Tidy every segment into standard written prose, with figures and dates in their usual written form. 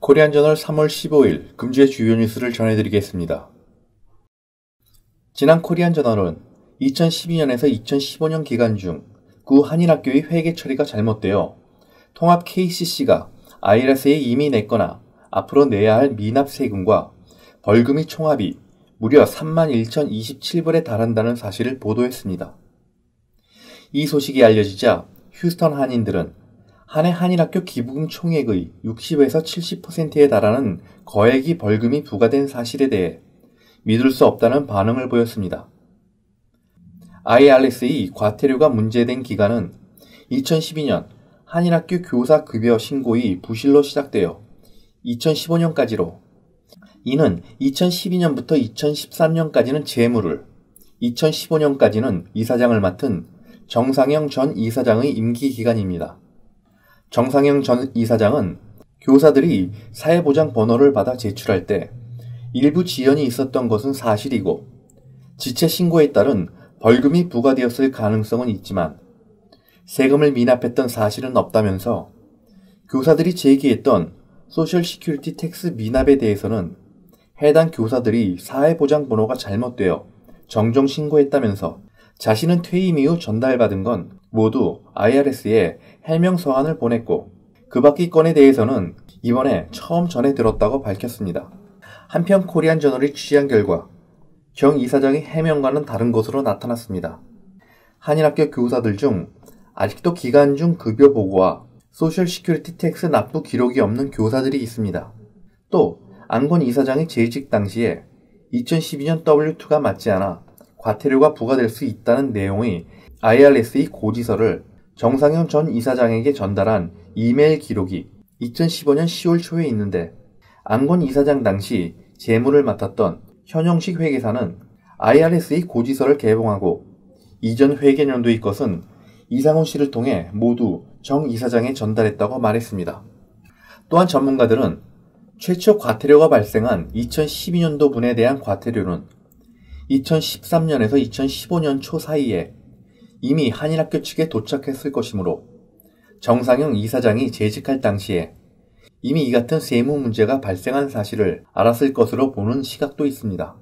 코리안저널 3월 15일 금주의 주요 뉴스를 전해드리겠습니다. 지난 코리안저널은 2012년에서 2015년 기간 중 구 한인학교의 회계 처리가 잘못되어 통합 KCC가 IRS에 이미 냈거나 앞으로 내야 할 미납 세금과 벌금의 총합이 무려 31,027불에 달한다는 사실을 보도했습니다. 이 소식이 알려지자 휴스턴 한인들은 한 해 한인학교 기부금 총액의 60에서 70%에 달하는 거액이 벌금이 부과된 사실에 대해 믿을 수 없다는 반응을 보였습니다. IRS의 과태료가 문제된 기간은 2012년 한인학교 교사 급여 신고의 부실로 시작되어 2015년까지로, 이는 2012년부터 2013년까지는 재무를, 2015년까지는 이사장을 맡은 정상영 전 이사장의 임기 기간입니다. 정상영 전 이사장은 교사들이 사회보장 번호를 받아 제출할 때 일부 지연이 있었던 것은 사실이고 지체 신고에 따른 벌금이 부과되었을 가능성은 있지만 세금을 미납했던 사실은 없다면서 교사들이 제기했던 소셜 시큐리티 텍스 미납에 대해서는 해당 교사들이 사회보장 번호가 잘못되어 정정 신고했다면서 자신은 퇴임 이후 전달받은 건 모두 IRS에 해명 서한을 보냈고 그 밖의 건에 대해서는 이번에 처음 전해 들었다고 밝혔습니다. 한편 코리안저널이 취재한 결과 정 이사장의 해명과는 다른 것으로 나타났습니다. 한인학교 교사들 중 아직도 기간 중 급여 보고와 소셜 시큐리티 텍스 납부 기록이 없는 교사들이 있습니다. 또 안권 이사장의 재직 당시에 2012년 W2가 맞지 않아 과태료가 부과될 수 있다는 내용의 IRS의 고지서를 정상영 전 이사장에게 전달한 이메일 기록이 2015년 10월 초에 있는데 안권 이사장 당시 재무를 맡았던 현영식 회계사는 IRS의 고지서를 개봉하고 이전 회계년도의 것은 이상훈 씨를 통해 모두 정 이사장에 전달했다고 말했습니다. 또한 전문가들은 최초 과태료가 발생한 2012년도 분에 대한 과태료는 2013년에서 2015년 초 사이에 이미 한인학교 측에 도착했을 것이므로 정상영 이사장이 재직할 당시에 이미 이 같은 세무 문제가 발생한 사실을 알았을 것으로 보는 시각도 있습니다.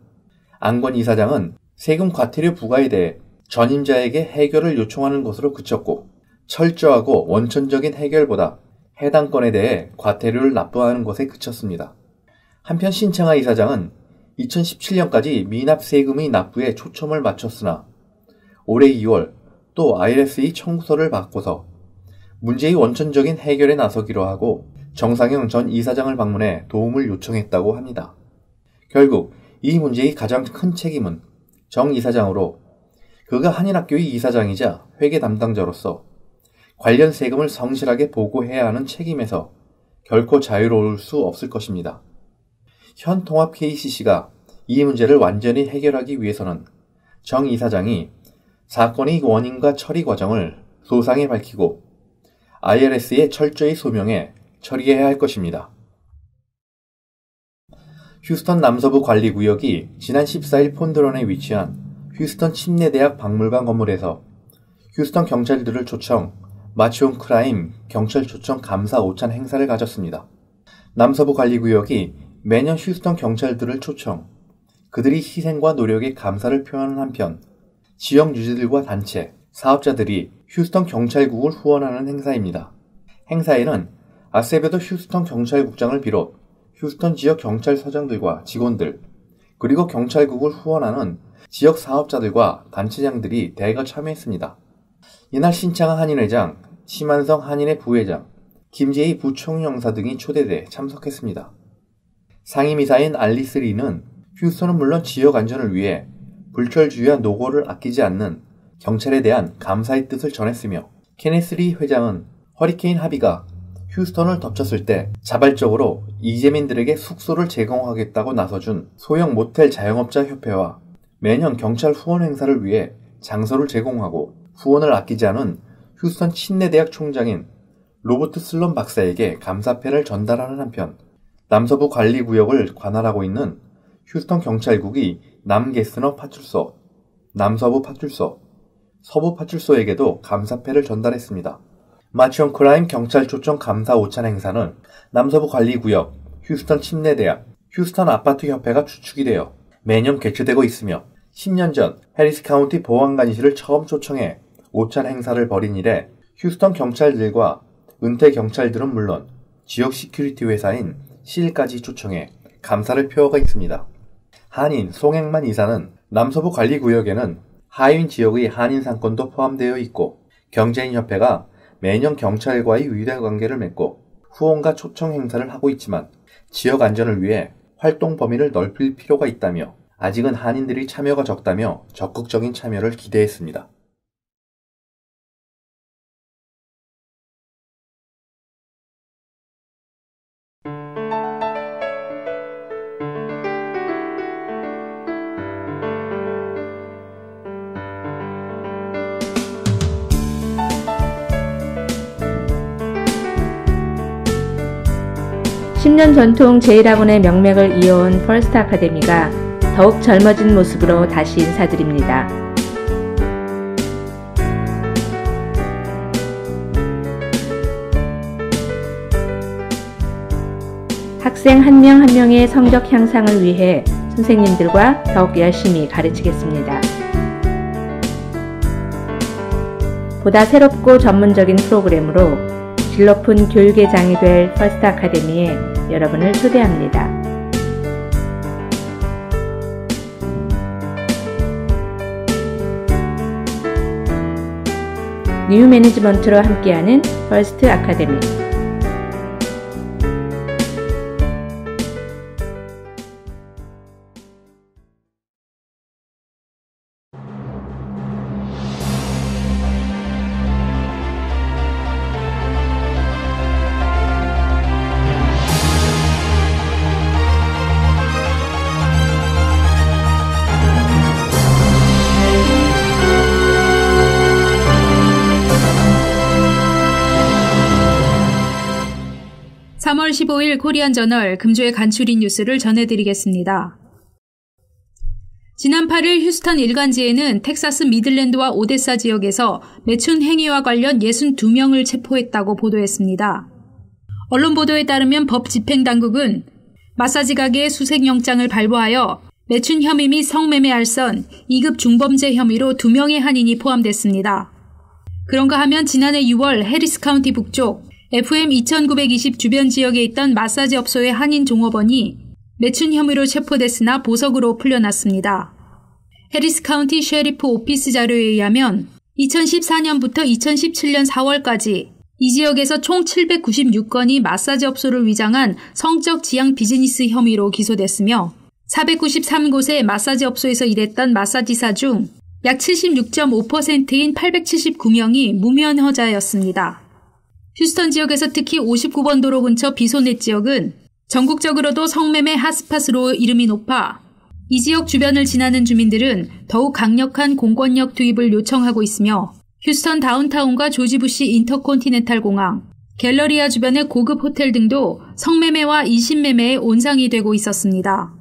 안권 이사장은 세금 과태료 부과에 대해 전임자에게 해결을 요청하는 것으로 그쳤고 철저하고 원천적인 해결보다 해당 건에 대해 과태료를 납부하는 것에 그쳤습니다. 한편 신창하 이사장은 2017년까지 미납 세금의 납부에 초점을 맞췄으나 올해 2월 또 IRS의 청구서를 받고서 문제의 원천적인 해결에 나서기로 하고 정상영 전 이사장을 방문해 도움을 요청했다고 합니다. 결국 이 문제의 가장 큰 책임은 정 이사장으로 그가 한인학교의 이사장이자 회계 담당자로서 관련 세금을 성실하게 보고해야 하는 책임에서 결코 자유로울 수 없을 것입니다. 현 통합 KCC가 이 문제를 완전히 해결하기 위해서는 정 이사장이 사건의 원인과 처리 과정을 소상히 밝히고 IRS에 철저히 소명해 처리해야 할 것입니다. 휴스턴 남서부 관리구역이 지난 14일 폰드런에 위치한 휴스턴 침례대학 박물관 건물에서 휴스턴 경찰들을 초청 마치 온 크라임 경찰 초청 감사 오찬 행사를 가졌습니다. 남서부 관리구역이 매년 휴스턴 경찰들을 초청, 그들의 희생과 노력에 감사를 표하는 한편 지역 유지들과 단체, 사업자들이 휴스턴 경찰국을 후원하는 행사입니다. 행사에는 아세베도 휴스턴 경찰국장을 비롯 휴스턴 지역 경찰서장들과 직원들, 그리고 경찰국을 후원하는 지역 사업자들과 단체장들이 대거 참여했습니다. 이날 신창하 한인회장, 심한성 한인회 부회장, 김재희 부총영사 등이 초대돼 참석했습니다. 상임이사인 알리스 리는 휴스턴은 물론 지역 안전을 위해 불철주야 노고를 아끼지 않는 경찰에 대한 감사의 뜻을 전했으며 케네스 리 회장은 허리케인 하비가 휴스턴을 덮쳤을 때 자발적으로 이재민들에게 숙소를 제공하겠다고 나서준 소형 모텔 자영업자 협회와 매년 경찰 후원 행사를 위해 장소를 제공하고 후원을 아끼지 않은 휴스턴 침례대학 총장인 로버트 슬론 박사에게 감사패를 전달하는 한편 남서부 관리구역을 관할하고 있는 휴스턴 경찰국이 남게스너 파출소, 남서부 파출소, 서부 파출소에게도 감사패를 전달했습니다. 마치온 크라임 경찰 초청 감사 오찬 행사는 남서부 관리구역 휴스턴 침례대학, 휴스턴 아파트협회가 주축이 되어 매년 개최되고 있으며 10년 전 해리스 카운티 보안관실을 처음 초청해 오찬 행사를 벌인 이래 휴스턴 경찰들과 은퇴 경찰들은 물론 지역 시큐리티 회사인 실까지 초청해 감사를 표하고 있습니다. 한인 송행만 이사는 남서부 관리구역에는 하인 지역의 한인 상권도 포함되어 있고 경제인협회가 매년 경찰과의 유대관계를 맺고 후원과 초청 행사를 하고 있지만 지역 안전을 위해 활동 범위를 넓힐 필요가 있다며 아직은 한인들이 참여가 적다며 적극적인 참여를 기대했습니다. (10년) 전통 제1학원의 명맥을 이어온 퍼스트 아카데미가 더욱 젊어진 모습으로 다시 인사드립니다. 학생 한 명 한 명의 성적 향상을 위해 선생님들과 더욱 열심히 가르치겠습니다. 보다 새롭고 전문적인 프로그램으로 질 높은 교육의 장이 될 퍼스트 아카데미에 여러분을 초대합니다. 뉴 매니지먼트로 함께하는 퍼스트 아카데미. (3월 15일) 코리안 저널 금주의 간추린 뉴스를 전해드리겠습니다. 지난 8일 휴스턴 일간지에는 텍사스 미들랜드와 오데사 지역에서 매춘 행위와 관련 62명을 체포했다고 보도했습니다. 언론 보도에 따르면 법 집행당국은 마사지 가게에 수색영장을 발부하여 매춘 혐의 및 성매매 알선, 2급 중범죄 혐의로 2명의 한인이 포함됐습니다. 그런가 하면 지난해 6월 해리스 카운티 북쪽 FM 2920 주변 지역에 있던 마사지 업소의 한인 종업원이 매춘 혐의로 체포됐으나 보석으로 풀려났습니다. 해리스 카운티 셰리프 오피스 자료에 의하면 2014년부터 2017년 4월까지 이 지역에서 총 796건이 마사지 업소를 위장한 성적 지향 비즈니스 혐의로 기소됐으며 493곳의 마사지 업소에서 일했던 마사지사 중 약 76.5%인 879명이 무면허자였습니다. 휴스턴 지역에서 특히 59번 도로 근처 비소넷 지역은 전국적으로도 성매매 핫스팟으로 이름이 높아 이 지역 주변을 지나는 주민들은 더욱 강력한 공권력 투입을 요청하고 있으며 휴스턴 다운타운과 조지부시 인터콘티넨탈 공항, 갤러리아 주변의 고급 호텔 등도 성매매와 인신매매의 온상이 되고 있었습니다.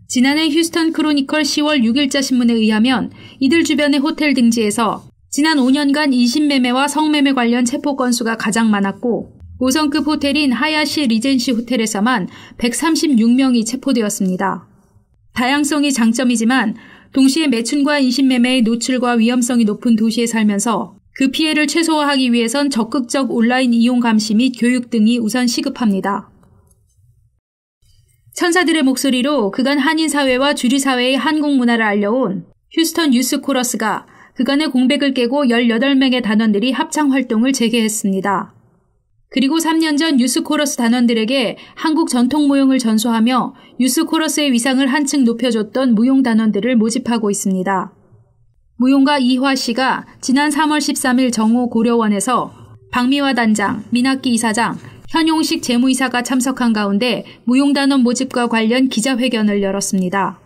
지난해 휴스턴 크로니컬 10월 6일자 신문에 의하면 이들 주변의 호텔 등지에서 지난 5년간 인신매매와 성매매 관련 체포 건수가 가장 많았고 5성급 호텔인 하야시 리젠시 호텔에서만 136명이 체포되었습니다. 다양성이 장점이지만 동시에 매춘과 인신매매의 노출과 위험성이 높은 도시에 살면서 그 피해를 최소화하기 위해선 적극적 온라인 이용 감시 및 교육 등이 우선 시급합니다. 천사들의 목소리로 그간 한인 사회와 주류 사회의 한국 문화를 알려온 휴스턴 유스 코러스가 그간의 공백을 깨고 18명의 단원들이 합창 활동을 재개했습니다. 그리고 3년 전 유스 코러스 단원들에게 한국 전통 무용을 전수하며 유스 코러스의 위상을 한층 높여줬던 무용 단원들을 모집하고 있습니다. 무용가 이화 씨가 지난 3월 13일 정오 고려원에서 박미화 단장, 민학기 이사장, 현용식 재무이사가 참석한 가운데 무용단원 모집과 관련 기자회견을 열었습니다.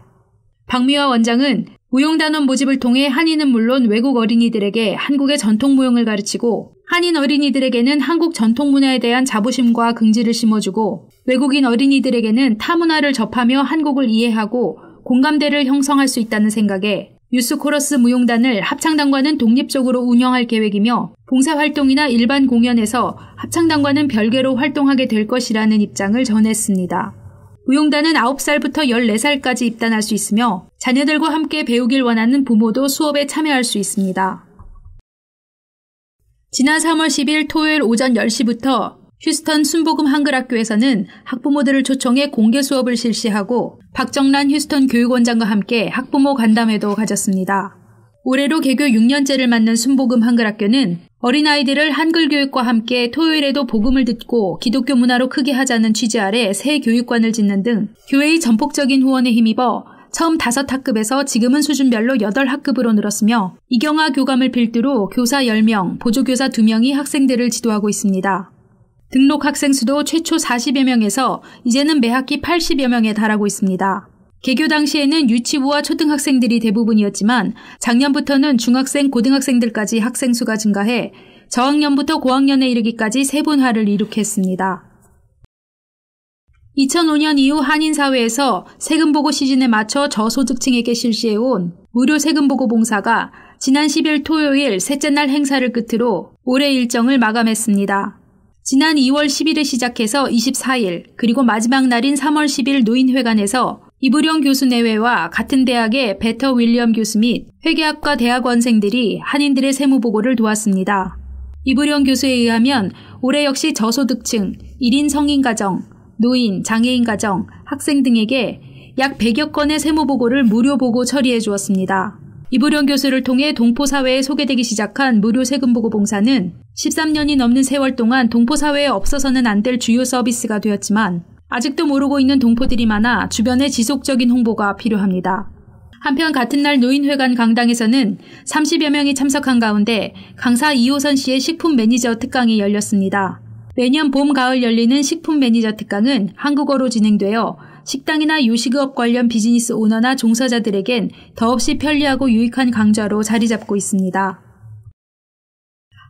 박미화 원장은 무용단원 모집을 통해 한인은 물론 외국 어린이들에게 한국의 전통무용을 가르치고 한인 어린이들에게는 한국 전통문화에 대한 자부심과 긍지를 심어주고 외국인 어린이들에게는 타문화를 접하며 한국을 이해하고 공감대를 형성할 수 있다는 생각에 유스코러스 무용단을 합창단과는 독립적으로 운영할 계획이며 봉사활동이나 일반 공연에서 합창단과는 별개로 활동하게 될 것이라는 입장을 전했습니다. 무용단은 9살부터 14살까지 입단할 수 있으며 자녀들과 함께 배우길 원하는 부모도 수업에 참여할 수 있습니다. 지난 3월 10일 토요일 오전 10시부터 휴스턴 순복음 한글학교에서는 학부모들을 초청해 공개 수업을 실시하고 박정란 휴스턴 교육원장과 함께 학부모 간담회도 가졌습니다. 올해로 개교 6년째를 맞는 순복음 한글학교는 어린아이들을 한글 교육과 함께 토요일에도 복음을 듣고 기독교 문화로 크게 하자는 취지 아래 새 교육관을 짓는 등 교회의 전폭적인 후원에 힘입어 처음 5학급에서 지금은 수준별로 8학급으로 늘었으며 이경아 교감을 필두로 교사 10명, 보조교사 2명이 학생들을 지도하고 있습니다. 등록 학생 수도 최초 40여 명에서 이제는 매학기 80여 명에 달하고 있습니다. 개교 당시에는 유치부와 초등학생들이 대부분이었지만 작년부터는 중학생, 고등학생들까지 학생 수가 증가해 저학년부터 고학년에 이르기까지 세분화를 이룩했습니다. 2005년 이후 한인사회에서 세금보고 시즌에 맞춰 저소득층에게 실시해온 무료 세금보고 봉사가 지난 10일 토요일 셋째 날 행사를 끝으로 올해 일정을 마감했습니다. 지난 2월 10일에 시작해서 24일 그리고 마지막 날인 3월 10일 노인회관에서 이부령 교수 내외와 같은 대학의 베터 윌리엄 교수 및 회계학과 대학원생들이 한인들의 세무보고를 도왔습니다. 이부령 교수에 의하면 올해 역시 저소득층, 1인 성인 가정, 노인, 장애인 가정, 학생 등에게 약 100여 건의 세무보고를 무료 보고 처리해 주었습니다. 이부령 교수를 통해 동포사회에 소개되기 시작한 무료 세금보고 봉사는 13년이 넘는 세월 동안 동포사회에 없어서는 안 될 주요 서비스가 되었지만 아직도 모르고 있는 동포들이 많아 주변에 지속적인 홍보가 필요합니다. 한편 같은 날 노인회관 강당에서는 30여 명이 참석한 가운데 강사 이호선 씨의 식품 매니저 특강이 열렸습니다. 매년 봄, 가을 열리는 식품 매니저 특강은 한국어로 진행되어 식당이나 요식업 관련 비즈니스 오너나 종사자들에겐 더없이 편리하고 유익한 강좌로 자리 잡고 있습니다.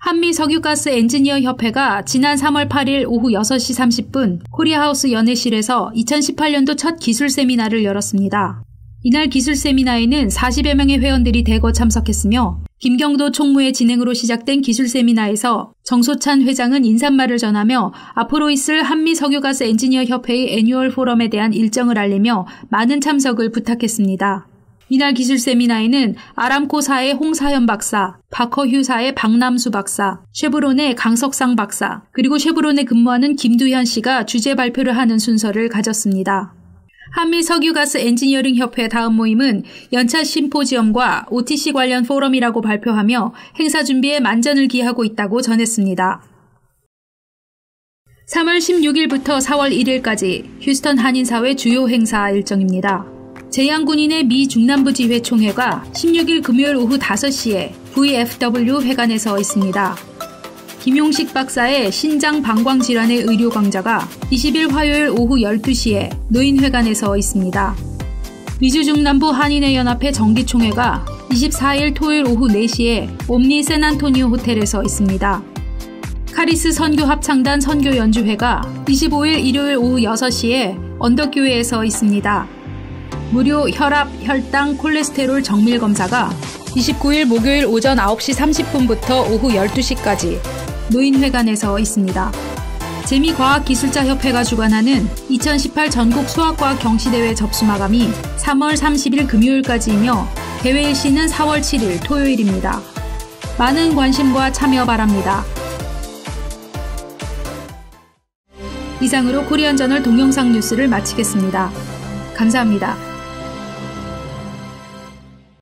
한미석유가스 엔지니어 협회가 지난 3월 8일 오후 6시 30분 코리아하우스 연회실에서 2018년도 첫 기술 세미나를 열었습니다. 이날 기술 세미나에는 40여 명의 회원들이 대거 참석했으며 김경도 총무의 진행으로 시작된 기술 세미나에서 정소찬 회장은 인사말을 전하며 앞으로 있을 한미석유가스 엔지니어 협회의 애뉴얼 포럼에 대한 일정을 알리며 많은 참석을 부탁했습니다. 이날 기술 세미나에는 아람코사의 홍사현 박사, 바커휴사의 박남수 박사, 쉐브론의 강석상 박사, 그리고 쉐브론에 근무하는 김두현 씨가 주제 발표를 하는 순서를 가졌습니다. 한미석유가스 엔지니어링 협회 다음 모임은 연차 심포지엄과 OTC 관련 포럼이라고 발표하며 행사 준비에 만전을 기하고 있다고 전했습니다. 3월 16일부터 4월 1일까지 휴스턴 한인사회 주요 행사 일정입니다. 재향군인의 미 중남부 지회 총회가 16일 금요일 오후 5시에 VFW 회관에서 있습니다. 김용식 박사의 신장 방광 질환의 의료 강좌가 20일 화요일 오후 12시에 노인회관에서 있습니다. 미주 중남부 한인회 연합회 정기총회가 24일 토요일 오후 4시에 옴니 샌안토니오 호텔에서 있습니다. 카리스 선교 합창단 선교 연주회가 25일 일요일 오후 6시에 언덕교회에서 있습니다. 무료 혈압, 혈당, 콜레스테롤 정밀 검사가 29일 목요일 오전 9시 30분부터 오후 12시까지 노인회관에서 있습니다. 재미과학기술자협회가 주관하는 2018 전국 수학과학 경시대회 접수 마감이 3월 30일 금요일까지이며 대회 일시는 4월 7일 토요일입니다. 많은 관심과 참여 바랍니다. 이상으로 코리안저널 동영상 뉴스를 마치겠습니다. 감사합니다.